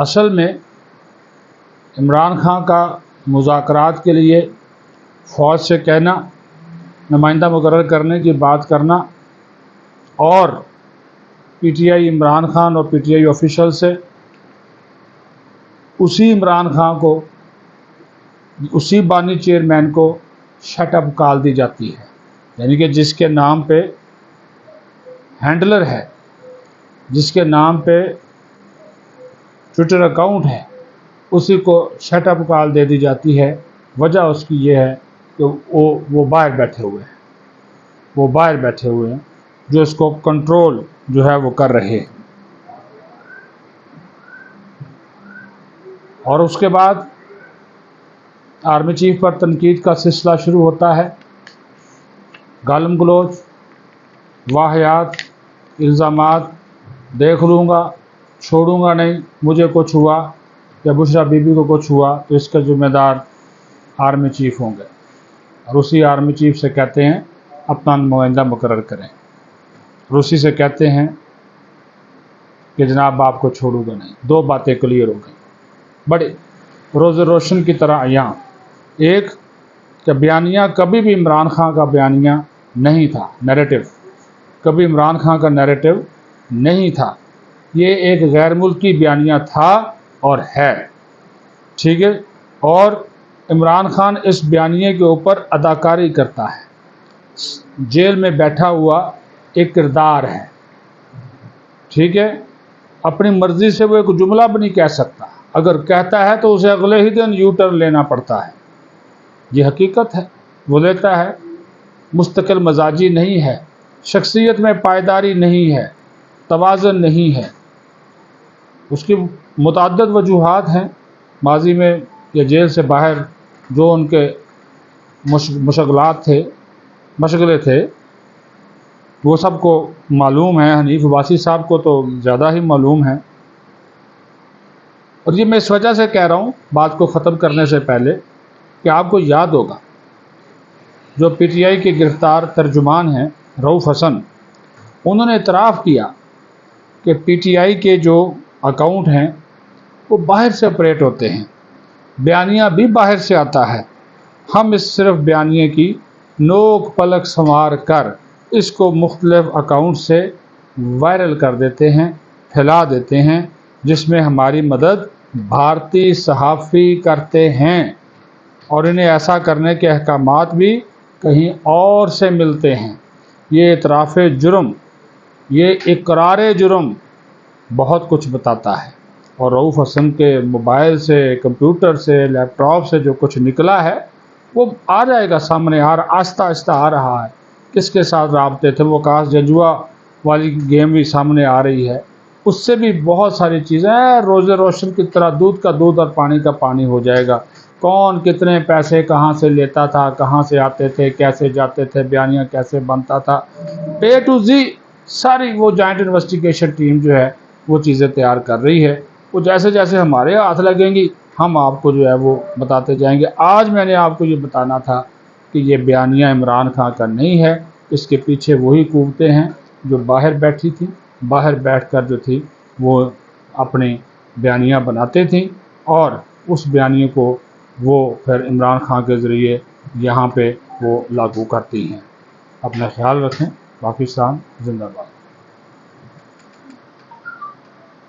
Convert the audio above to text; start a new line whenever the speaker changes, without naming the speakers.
اصل میں عمران خان کا مذاکرات کے لیے فوج سے کہنا، نمائندہ مقرر کرنے کی بات کرنا، اور P T I Imran Khan اور پی ٹی آئی آفیشل سے اسی عمران خان کو، اسی بانی چیئرمین کو شٹ اپ کال دی جاتی ہے، یعنی کہ جس کے نام پہ ہینڈلر ہے، جس کے نام پہ ٹویٹر اکاؤنٹ ہے، اسی کو شٹ اپ کال دے دی جاتی ہے۔ وجہ اس کی یہ ہے کہ وہ باہر بیٹھے ہوئے ہیں، وہ باہر بیٹھے ہوئے ہیں جو اس کو کنٹرول جو ہے وہ کر رہے ہیں۔ اور اس کے بعد آرمی چیف پر تنقید کا سلسلہ شروع ہوتا ہے، گالم گلوچ، واہیات، الزامات، دیکھ لوں گا، چھوڑوں گا نہیں، مجھے کچھ ہوا یا بشرا بی بی کو کچھ ہوا تو اس کا ذمہ دار آرمی چیف ہوں گے، اور اسی آرمی چیف سے کہتے ہیں اپنا نمائندہ مقرر کریں، اور اسی سے کہتے ہیں کہ جناب آپ کو چھوڑوں گا نہیں۔ دو باتیں کلیئر ہو گئی، بڑے روز روشن کی طرح عیاں۔ ایک کہ بیانیہ کبھی بھی عمران خان کا بیانیہ نہیں تھا، نیریٹو کبھی عمران خان کا نیریٹو نہیں تھا، یہ ایک غیر ملکی بیانیہ تھا اور ہے، ٹھیک ہے۔ اور عمران خان اس بیانیے کے اوپر اداکاری کرتا ہے، جیل میں بیٹھا ہوا ایک کردار ہے، ٹھیک ہے۔ اپنی مرضی سے وہ ایک جملہ بھی نہیں کہہ سکتا، اگر کہتا ہے تو اسے اگلے ہی دن یو ٹرن لینا پڑتا ہے، یہ حقیقت ہے۔ وہ لیتا ہے، مستقل مزاجی نہیں ہے، شخصیت میں پائیداری نہیں ہے، توازن نہیں ہے۔ اس کی متعدد وجوہات ہیں، ماضی میں یا جیل سے باہر جو ان کے مشغلات تھے، مشغلے تھے، وہ سب کو معلوم ہے، حنیف عباسی صاحب کو تو زیادہ ہی معلوم ہے۔ اور یہ میں اس وجہ سے کہہ رہا ہوں بات کو ختم کرنے سے پہلے کہ آپ کو یاد ہوگا جو پی ٹی آئی کے گرفتار ترجمان ہیں رؤف حسن، انہوں نے اعتراف کیا کہ پی ٹی آئی کے جو اکاؤنٹ ہیں وہ باہر سے آپریٹ ہوتے ہیں، بیانیہ بھی باہر سے آتا ہے، ہم اس صرف بیانیے کی نوک پلک سنوار کر اس کو مختلف اکاؤنٹ سے وائرل کر دیتے ہیں، پھیلا دیتے ہیں، جس میں ہماری مدد بھارتی صحافی کرتے ہیں، اور انہیں ایسا کرنے کے احکامات بھی کہیں اور سے ملتے ہیں۔ یہ اعتراف جرم، یہ اقرار جرم بہت کچھ بتاتا ہے، اور رؤف حسن کے موبائل سے، کمپیوٹر سے، لیپ ٹاپ سے جو کچھ نکلا ہے وہ آ جائے گا سامنے، آہستہ آہستہ آ رہا ہے، کس کے ساتھ رابطے تھے، وہ کاس جنجوا والی گیم بھی سامنے آ رہی ہے، اس سے بھی بہت ساری چیزیں روز روشن کی طرح دودھ کا دودھ اور پانی کا پانی ہو جائے گا۔ کون کتنے پیسے کہاں سے لیتا تھا، کہاں سے آتے تھے، کیسے جاتے تھے، بیانیہ کیسے بنتا تھا، اے ٹو زی ساری وہ جوائنٹ انویسٹیگیشن ٹیم جو ہے وہ چیزیں تیار کر رہی ہے۔ وہ جیسے جیسے ہمارے ہاتھ لگیں گی ہم آپ کو جو ہے وہ بتاتے جائیں گے۔ آج میں نے آپ کو یہ بتانا تھا کہ یہ بیانیہ عمران خان کا نہیں ہے، اس کے پیچھے وہی قوتیں ہیں جو باہر بیٹھی تھیں، باہر بیٹھ کر جو تھی وہ اپنے بیانیہ بناتے تھیں، اور اس بیانیے کو وہ پھر عمران خان کے ذریعے یہاں پہ وہ لاگو کرتی ہیں۔ اپنا خیال رکھیں، پاکستان زندہ باد۔